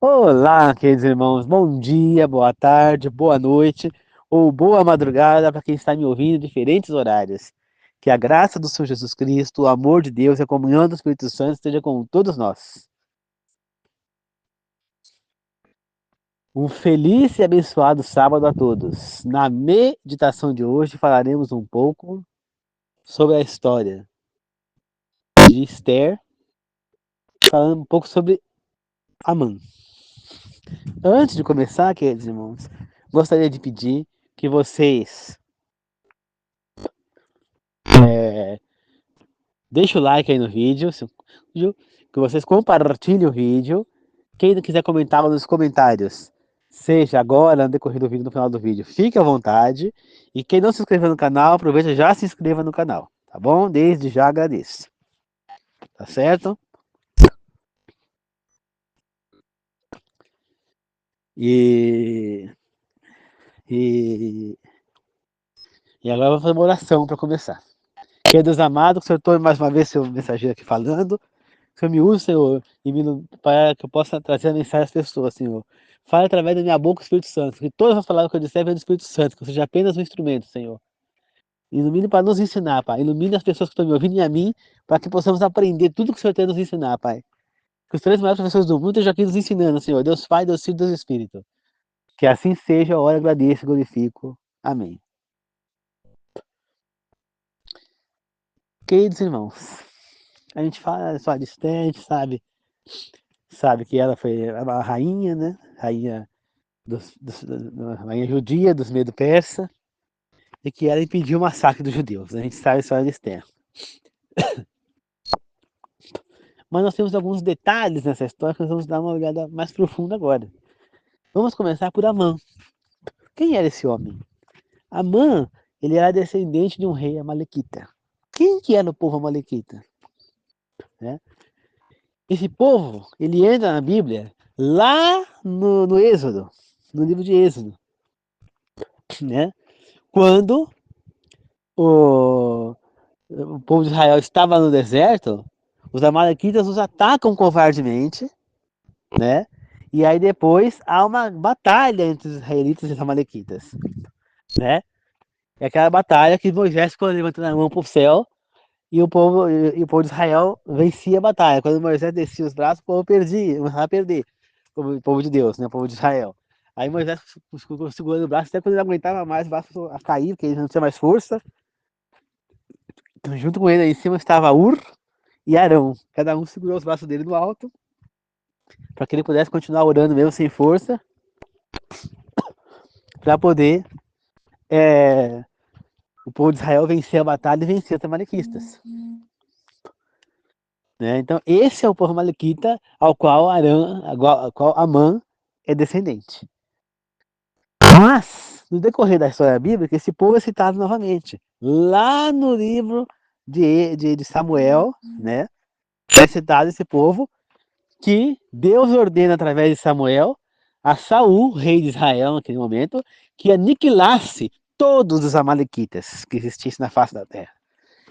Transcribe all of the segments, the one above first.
Olá, queridos irmãos, bom dia, boa tarde, boa noite ou boa madrugada para quem está me ouvindo em diferentes horários. Que a graça do Senhor Jesus Cristo, o amor de Deus e a comunhão do Espírito Santo esteja com todos nós. Um feliz e abençoado sábado a todos. Na meditação de hoje falaremos um pouco sobre a história de Esther, falando um pouco sobre Amã. Antes de começar, queridos irmãos, gostaria de pedir que vocês deixem o like aí no vídeo, que vocês compartilhem o vídeo. Quem não quiser comentar nos comentários, seja agora, no decorrer do vídeo, no final do vídeo, fique à vontade. E quem não se inscreveu no canal, aproveita e já se inscreva no canal, tá bom? Desde já agradeço. Tá certo? E, e, e agora eu vou fazer uma oração para começar. Queridos amados, que o Senhor tome mais uma vez seu mensageiro aqui falando. Que o Senhor me use, Senhor, para que eu possa trazer a mensagem às pessoas, Senhor. Fale através da minha boca o Espírito Santo. Que todas as palavras que eu disser venham do Espírito Santo. Que eu seja apenas um instrumento, Senhor. Ilumine para nos ensinar, Pai. Ilumine as pessoas que estão me ouvindo e a mim, para que possamos aprender tudo que o Senhor tem a nos ensinar, Pai. Que os três maiores professores do mundo estejam aqui nos ensinando, Senhor. Deus Pai, Deus Filho, Deus Espírito. Que assim seja, a hora agradeço e glorifico. Amém. Queridos irmãos, a gente fala só de Esther, a gente sabe que ela foi a rainha, né? Rainha, da rainha judia, dos Medo-Persa, e que ela impediu o massacre dos judeus. Né? A gente sabe a história de Esther. Mas nós temos alguns detalhes nessa história que nós vamos dar uma olhada mais profunda agora. Vamos começar por Amã. Quem era esse homem? Amã, ele era descendente de um rei amalequita. Quem que era o povo amalequita? Né? Esse povo, ele entra na Bíblia lá no Êxodo, no livro de Êxodo, né? Quando o, o povo de Israel estava no deserto, os amalequitas os atacam covardemente, né? E aí depois há uma batalha entre os israelitas e os amalequitas, né? É aquela batalha que Moisés ficou levantando a mão para o céu e o povo de Israel vencia a batalha. Quando Moisés descia os braços, o povo perdia, começava a perder. O povo de Deus, né? O povo de Israel. Aí Moisés ficou segurando o braço até quando ele não aguentava mais, o braço a cair, porque ele não tinha mais força. Junto com ele aí em cima estava Ur e Arão. Cada um segurou os braços dele no alto para que ele pudesse continuar orando mesmo sem força, para poder o povo de Israel vencer a batalha e vencer os amalequistas. Né? Então, esse é o povo amalequita ao qual Amã é descendente. Mas, no decorrer da história bíblica, esse povo é citado novamente. Lá no livro de Samuel, né? É citado esse povo que Deus ordena através de Samuel a Saul, rei de Israel naquele momento, que aniquilasse todos os amalequitas que existissem na face da terra.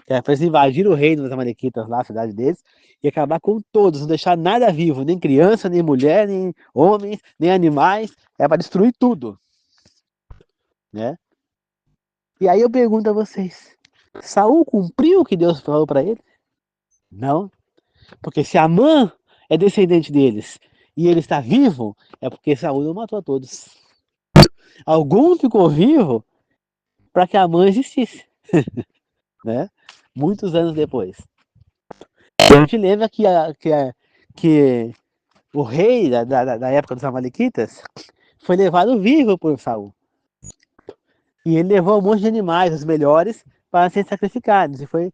Para eles invadir o reino dos amalequitas lá, a cidade deles, e acabar com todos, não deixar nada vivo, nem criança, nem mulher, nem homens, nem animais, é para destruir tudo. Né? E aí eu pergunto a vocês, Saul cumpriu o que Deus falou para ele? Não. Porque se Amã é descendente deles e ele está vivo, é porque Saul não matou a todos. Algum ficou vivo para que Amã existisse. Né? Muitos anos depois. A gente lembra que o rei da época dos Amalequitas foi levado vivo por Saul. E ele levou um monte de animais, os melhores, para serem sacrificados. E foi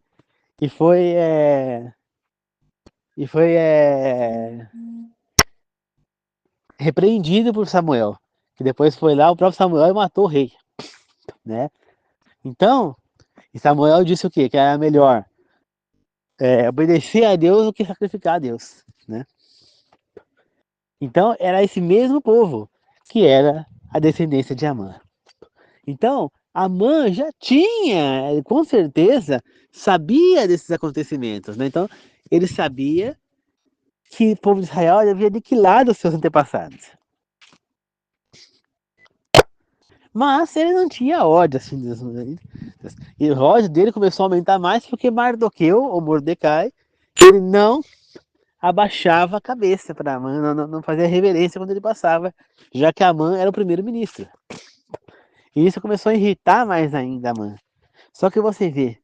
repreendido por Samuel. Que depois foi lá o próprio Samuel e matou o rei. Né? Então, Samuel disse o quê? Que era melhor obedecer a Deus do que sacrificar a Deus. Né? Então, era esse mesmo povo que era a descendência de Amã. Então, Amã já tinha, com certeza, sabia desses acontecimentos. Né? Então, ele sabia que o povo de Israel havia aniquilado os seus antepassados. Mas ele não tinha ódio, assim, e o ódio dele começou a aumentar mais porque Mardoqueu, ou Mordecai, ele não abaixava a cabeça para Amã, não fazia reverência quando ele passava, já que Amã era o primeiro-ministro. E isso começou a irritar mais ainda Amã. Só que você vê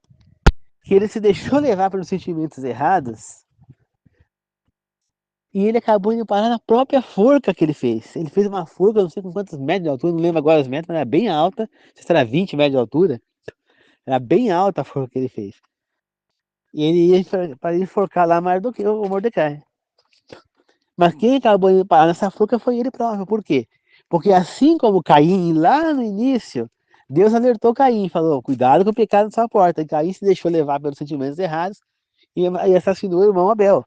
que ele se deixou levar pelos sentimentos errados e ele acabou indo parar na própria forca que ele fez. Ele fez uma forca, não sei com quantos metros de altura, não lembro agora os metros, mas era bem alta, não sei se era 20 metros de altura. Era bem alta a forca que ele fez. E ele ia para enforcar lá mais do que o Mordecai. Mas quem acabou indo parar nessa forca foi ele próprio. Por quê? Porque assim como Caim, lá no início, Deus alertou Caim, falou, cuidado com o pecado da sua porta. E Caim se deixou levar pelos sentimentos errados e assassinou o irmão Abel.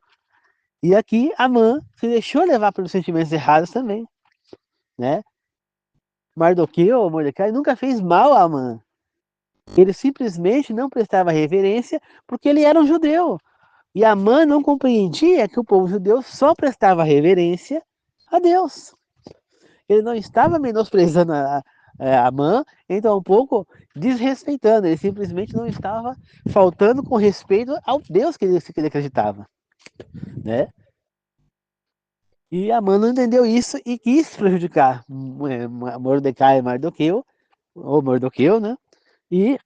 E aqui Amã se deixou levar pelos sentimentos errados também, né? Mardoqueu, ou Mordecai, nunca fez mal a Amã. Ele simplesmente não prestava reverência porque ele era um judeu. E Amã não compreendia que o povo judeu só prestava reverência a Deus. Ele não estava menosprezando Amã, então um pouco desrespeitando. Ele simplesmente não estava faltando com respeito ao Deus que ele acreditava, né? E Amã não entendeu isso e quis prejudicar Mordecai e Mardoqueu, ou Mardoqueu, né? E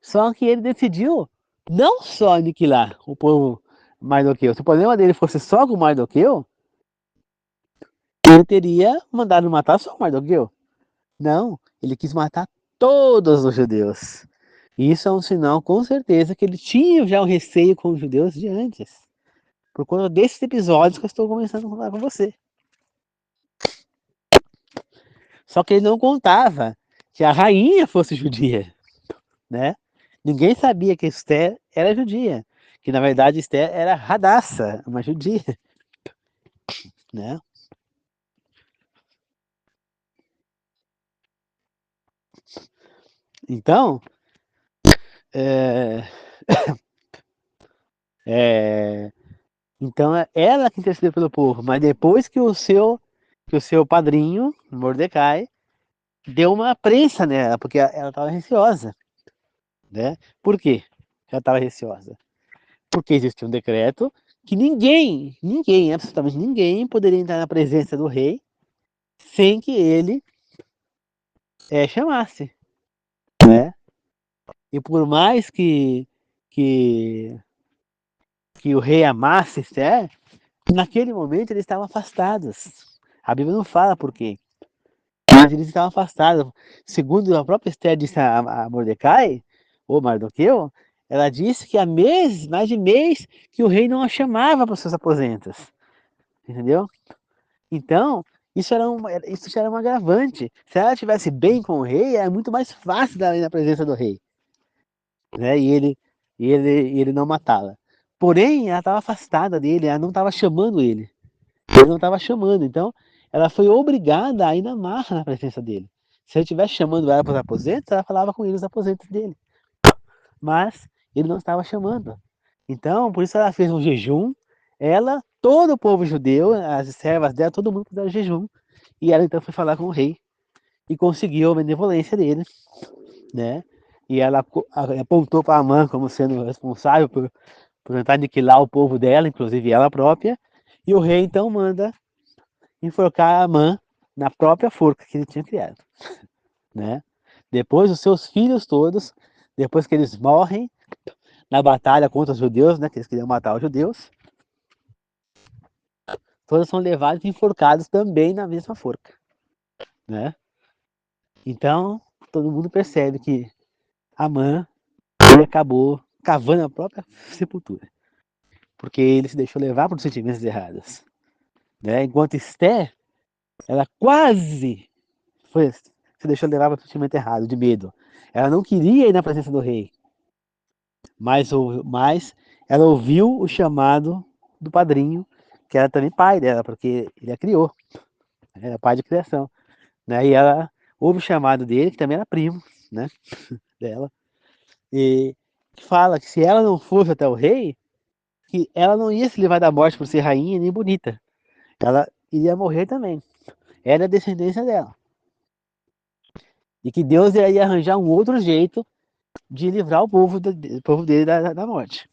só que ele decidiu não só aniquilar o povo Mardoqueu. Se o problema dele fosse só com Mardoqueu, ele teria mandado matar só Mardoqueu. Não, ele quis matar todos os judeus. E isso é um sinal, com certeza, que ele tinha já um receio com os judeus de antes. Por conta desses episódios que eu estou começando a falar com você. Só que ele não contava que a rainha fosse judia, né? Ninguém sabia que Esther era judia. Que na verdade Esther era Radassa, uma judia, né? Então, é, é, então é ela que intercedeu pelo povo, mas depois que o seu padrinho, Mordecai, deu uma prensa nela, porque ela estava receosa, né? Por quê? Ela estava receosa. Porque existia um decreto que ninguém, absolutamente ninguém, poderia entrar na presença do rei sem que ele chamasse, né? E por mais que, que o rei amasse Esther, naquele momento eles estavam afastados. A Bíblia não fala por quê, mas eles estavam afastados. Segundo a própria Esther disse a Mordecai, ou Mardoqueu, ela disse que há meses, mais de mês, que o rei não a chamava para os seus aposentos. Entendeu? Então, isso já era um agravante. Se ela estivesse bem com o rei, é muito mais fácil dela ir na presença do rei, né? E ele não matá-la. Porém, ela estava afastada dele, ela não estava chamando ele. Ele não estava chamando, então ela foi obrigada a ir na marra na presença dele. Se ele estivesse chamando ela para os aposentos, ela falava com ele os aposentos dele. Mas ele não estava chamando. Então, por isso ela fez um jejum. Ela, todo o povo judeu, as servas dela, todo mundo fizeram jejum. E ela então foi falar com o rei e conseguiu a benevolência dele, né? E ela apontou para Amã como sendo responsável por tentar aniquilar o povo dela, inclusive ela própria. E o rei então manda enforcar Amã na própria forca que ele tinha criado, né? Depois os seus filhos todos, depois que eles morrem na batalha contra os judeus, né? Que eles queriam matar os judeus, todos são levados e enforcados também na mesma forca, né? Então todo mundo percebe que Amã ele acabou cavando a própria sepultura, porque ele se deixou levar por sentimentos errados, né? Enquanto Esther, ela quase se deixou levar por sentimento errado, de medo. Ela não queria ir na presença do rei, mas ela ouviu o chamado do padrinho, que era também pai dela, porque ele a criou, era pai de criação, né? E ela ouve o chamado dele, que também era primo, né, dela, e que fala que se ela não fosse até o rei, que ela não ia se livrar da morte por ser rainha nem bonita. Ela iria morrer também. Era a descendência dela. E que Deus ia arranjar um outro jeito de livrar o povo dele da morte.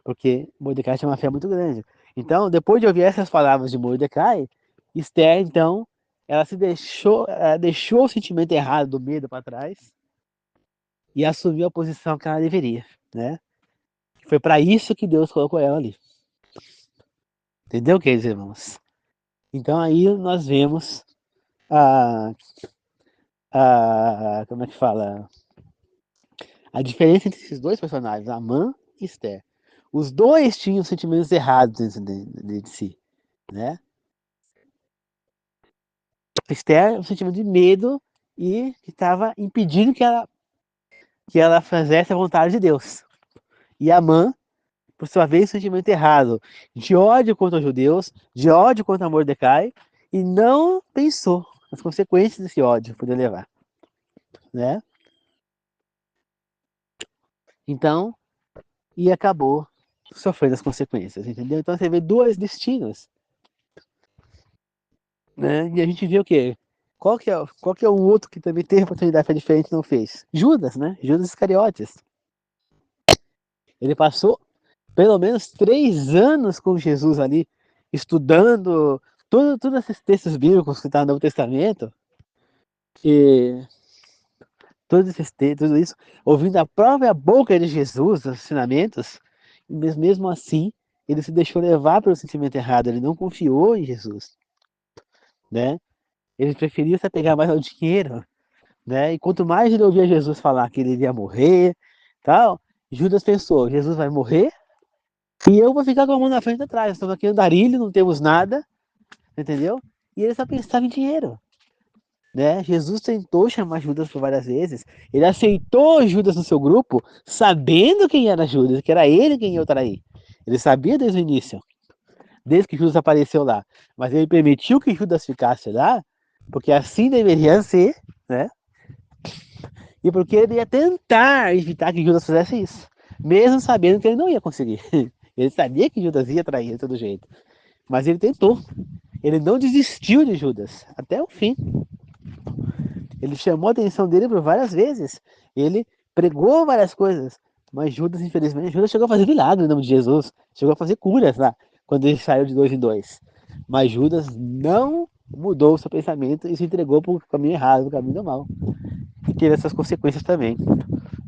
Porque Mordecai tinha uma fé muito grande. Então, depois de ouvir essas palavras de Mordecai, Esther, então, ela deixou o sentimento errado do medo para trás e assumiu a posição que ela deveria, né? Foi para isso que Deus colocou ela ali. Entendeu, queridos irmãos? Então aí nós vemos a, como é que fala? A diferença entre esses dois personagens, Amã e Esther. Os dois tinham sentimentos errados de si, né? Esther, um sentimento de medo e que estava impedindo que ela fizesse a vontade de Deus. E Amã, por sua vez, um sentimento errado de ódio contra os judeus, de ódio contra Mordecai, e não pensou nas consequências desse ódio poder levar, né? Então, e acabou sofrendo as consequências, entendeu? Então você vê dois destinos, né? E a gente vê o quê? Qual que é o outro que também teve oportunidade para diferente e não fez? Judas, né? Judas Iscariotes. Ele passou pelo menos 3 anos com Jesus ali, estudando todos esses textos bíblicos que estão no Novo Testamento, e tudo isso, ouvindo a própria boca de Jesus, os ensinamentos, e mesmo assim, ele se deixou levar pelo sentimento errado, ele não confiou em Jesus, né? Ele preferiu se apegar mais ao dinheiro, né? E quanto mais ele ouvia Jesus falar que ele iria morrer, tal, Judas pensou, Jesus vai morrer e eu vou ficar com a mão na frente e atrás, estamos aqui andarilho, não temos nada, entendeu? E ele só pensava em dinheiro, né? Jesus tentou chamar Judas por várias vezes, ele aceitou Judas no seu grupo, sabendo quem era Judas, que era ele quem ia trair. Ele sabia desde o início, desde que Judas apareceu lá, mas ele permitiu que Judas ficasse lá, porque assim deveria ser, né? E porque ele ia tentar evitar que Judas fizesse isso, mesmo sabendo que ele não ia conseguir. Ele sabia que Judas ia trair de todo jeito, mas ele tentou. Ele não desistiu de Judas até o fim. Ele chamou a atenção dele por várias vezes. Ele pregou várias coisas, mas Judas, infelizmente, Judas chegou a fazer milagre no nome de Jesus, chegou a fazer curas lá, quando ele saiu de 2 em 2. Mas Judas não mudou o seu pensamento e se entregou para o caminho errado, para o caminho do mal. E teve essas consequências também,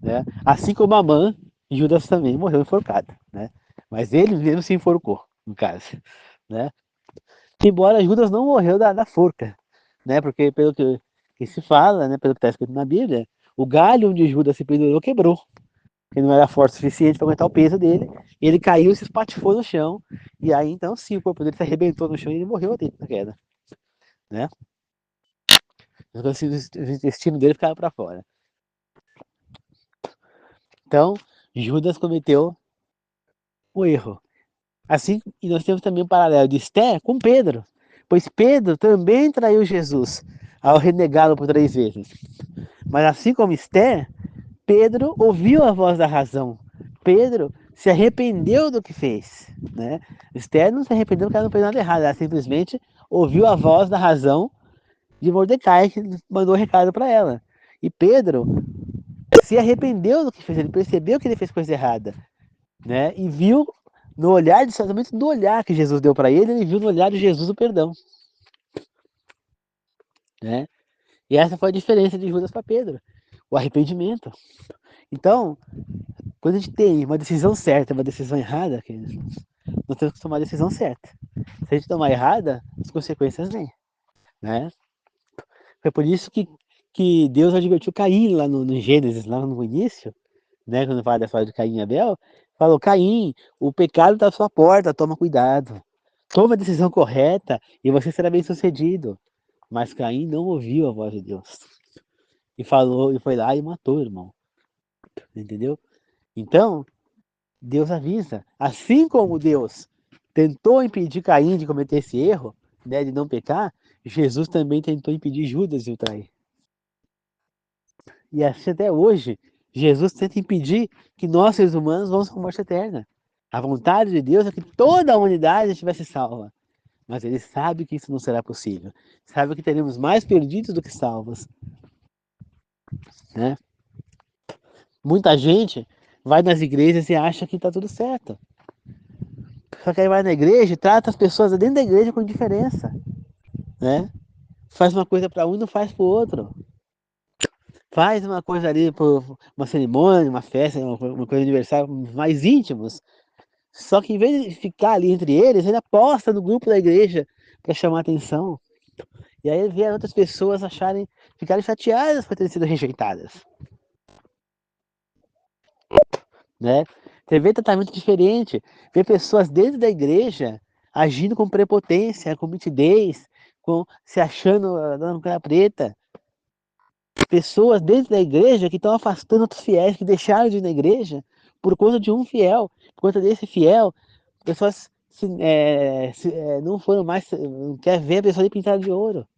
né? Assim como Amã, Judas também morreu enforcado, né? Mas ele mesmo se enforcou, no caso, né? Embora Judas não morreu da forca, né? Porque pelo que se fala, né? Pelo que está escrito na Bíblia, o galho onde Judas se pendurou quebrou, porque não era forte o suficiente para aguentar o peso dele. Ele caiu, se espatifou no chão e aí então sim, o corpo dele se arrebentou no chão e ele morreu dentro da queda, né? Então, assim, o intestino dele ficava para fora. Então Judas cometeu o erro. Assim, e nós temos também um paralelo de Esther com Pedro, pois Pedro também traiu Jesus ao renegá-lo por 3 vezes. Mas assim como Esther, Pedro ouviu a voz da razão. Pedro se arrependeu do que fez, né? Esther não se arrependeu porque ela não fez nada errado, ela simplesmente ouviu a voz da razão de Mordecai, que mandou o recado para ela. E Pedro se arrependeu do que fez, ele percebeu que ele fez coisa errada, né? E viu no olhar, somente do olhar que Jesus deu para ele, ele viu no olhar de Jesus o perdão, né? E essa foi a diferença de Judas para Pedro, o arrependimento. Então, quando a gente tem uma decisão certa, uma decisão errada, nós temos que tomar a decisão certa. Se a gente tomar errada, as consequências vêm, né? Foi por isso que Deus advertiu Caim lá no Gênesis, lá no início, né? Quando fala da história de Caim e Abel, falou: Caim, o pecado está à sua porta, toma cuidado. Toma a decisão correta e você será bem sucedido. Mas Caim não ouviu a voz de Deus. E falou, e foi lá e matou o irmão. Entendeu? Então, Deus avisa. Assim como Deus tentou impedir Caim de cometer esse erro, né, de não pecar, Jesus também tentou impedir Judas de o trair. E assim até hoje, Jesus tenta impedir que nós, seres humanos, vamos para a morte eterna. A vontade de Deus é que toda a humanidade estivesse salva. Mas ele sabe que isso não será possível. Sabe que teremos mais perdidos do que salvos, né? Muita gente vai nas igrejas e acha que está tudo certo. Só que aí vai na igreja e trata as pessoas dentro da igreja com diferença, né? Faz uma coisa para um e não faz para o outro. Faz uma coisa ali, por uma cerimônia, uma festa, uma coisa de aniversário mais íntimos. Só que em vez de ficar ali entre eles, ele aposta no grupo da igreja para chamar atenção. E aí vê outras pessoas ficarem chateadas por terem sido rejeitadas, né? Você vê tratamento diferente, vê pessoas dentro da igreja agindo com prepotência, com mitidez, se achando dando cara preta. Pessoas dentro da igreja que estão afastando outros fiéis, que deixaram de ir na igreja por conta de um fiel, por conta desse fiel, pessoas não foram mais, não quer ver a pessoa ali pintada de ouro,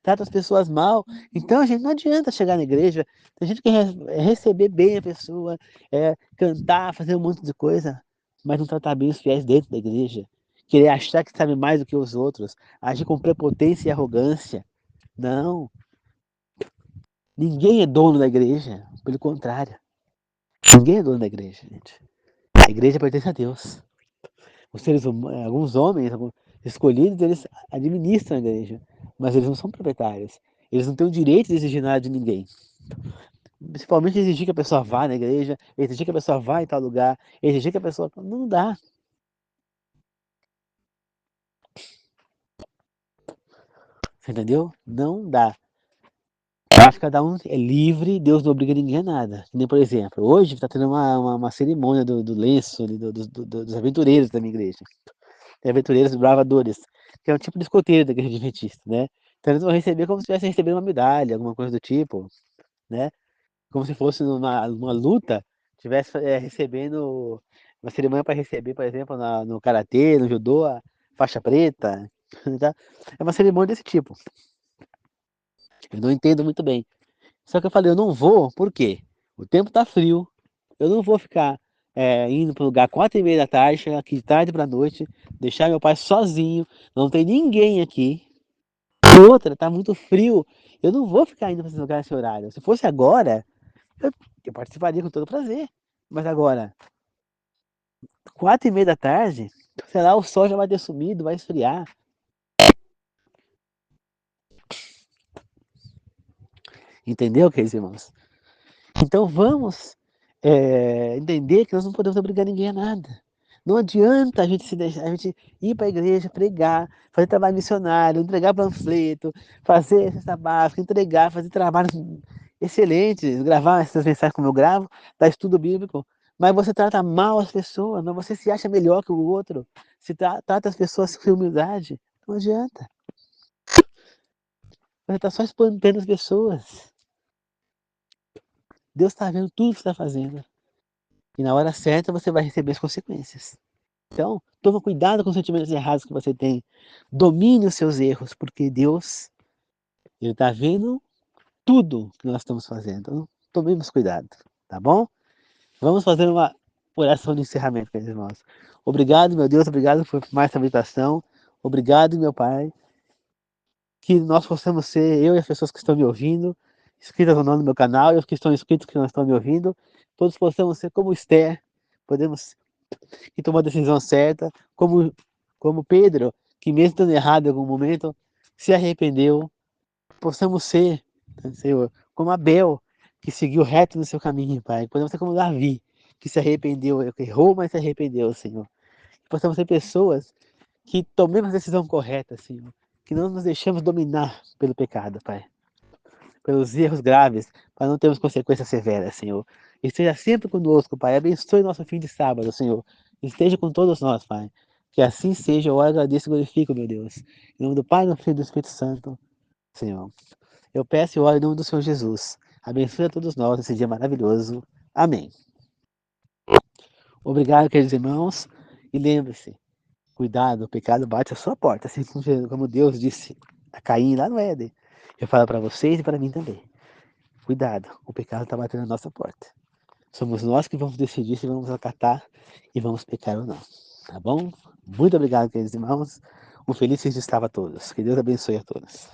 trata as pessoas mal. Então, gente, não adianta chegar na igreja, tem gente que quer receber bem a pessoa, cantar, fazer um monte de coisa, mas não tratar bem os fiéis dentro da igreja, querer achar que sabe mais do que os outros, agir com prepotência e arrogância. Não, ninguém é dono da igreja, pelo contrário, ninguém é dono da igreja, gente. A igreja pertence a Deus. Alguns homens escolhidos, eles administram a igreja, mas eles não são proprietários. Eles não têm o direito de exigir nada de ninguém. Principalmente exigir que a pessoa vá na igreja, exigir que a pessoa vá em tal lugar, exigir que a pessoa... Não dá. Você entendeu? Não dá. Eu acho que cada um é livre, Deus não obriga ninguém a nada. Nem, por exemplo, hoje está tendo uma cerimônia do lenço, dos aventureiros da minha igreja. Tem aventureiros bravadores, que é um tipo de escoteiro da igreja adventista, né? Então eles vão receber como se estivessem recebendo uma medalha, alguma coisa do tipo, né? Como se fosse numa luta, estivesse recebendo uma cerimônia para receber, por exemplo, no karatê, no judô, a faixa preta, tá? É uma cerimônia desse tipo. Eu não entendo muito bem. Só que eu falei, eu não vou, por quê? O tempo tá frio, eu não vou ficar indo para o lugar 4h30 da tarde, chegar aqui de tarde para noite, deixar meu pai sozinho, não tem ninguém aqui. E outra, tá muito frio, eu não vou ficar indo para esse lugar nesse horário. Se fosse agora, eu participaria com todo prazer. Mas agora, 4h30 da tarde, sei lá, o sol já vai ter sumido, vai esfriar. Entendeu, queridos irmãos? Então vamos entender que nós não podemos obrigar ninguém a nada. Não adianta a gente a gente ir para a igreja, pregar, fazer trabalho missionário, entregar panfleto, fazer cesta básica, entregar, fazer trabalhos excelentes, gravar essas mensagens como eu gravo, dar estudo bíblico, mas você trata mal as pessoas, mas você se acha melhor que o outro, trata as pessoas com humildade, não adianta. Você está só espantando as pessoas. Deus está vendo tudo que você está fazendo. E na hora certa você vai receber as consequências. Então, toma cuidado com os sentimentos errados que você tem. Domine os seus erros, porque Deus, Ele está vendo tudo que nós estamos fazendo. Então, tomemos cuidado, tá bom? Vamos fazer uma oração de encerramento, meus irmãos. Obrigado, meu Deus, obrigado por mais essa meditação. Obrigado, meu Pai, que nós possamos ser, eu e as pessoas que estão me ouvindo, inscritas ou não no meu canal, e os que estão inscritos que não estão me ouvindo, todos possamos ser como Esther, podemos que tomou a decisão certa, como Pedro, que mesmo estando errado em algum momento, se arrependeu. Possamos ser, Senhor, como Abel, que seguiu reto no seu caminho, Pai. Podemos ser como Davi, que se arrependeu, que errou, mas se arrependeu, Senhor. Possamos ser pessoas que tomemos a decisão correta, Senhor. Que não nos deixemos dominar pelo pecado, Pai. Pelos erros graves, para não termos consequências severas, Senhor. Esteja sempre conosco, Pai. Abençoe nosso fim de sábado, Senhor. Esteja com todos nós, Pai. Que assim seja, eu agradeço e glorifico, meu Deus. Em nome do Pai, do Filho e do Espírito Santo, Senhor. Eu peço e oro em nome do Senhor Jesus. Abençoe a todos nós nesse dia maravilhoso. Amém. Obrigado, queridos irmãos. E lembre-se, cuidado, o pecado bate a sua porta, assim como Deus disse a Caim lá no Éden. Eu falo para vocês e para mim também. Cuidado, o pecado está batendo na nossa porta. Somos nós que vamos decidir se vamos acatar e vamos pecar ou não. Tá bom? Muito obrigado, queridos irmãos. Um feliz fim de estar a todos. Que Deus abençoe a todos.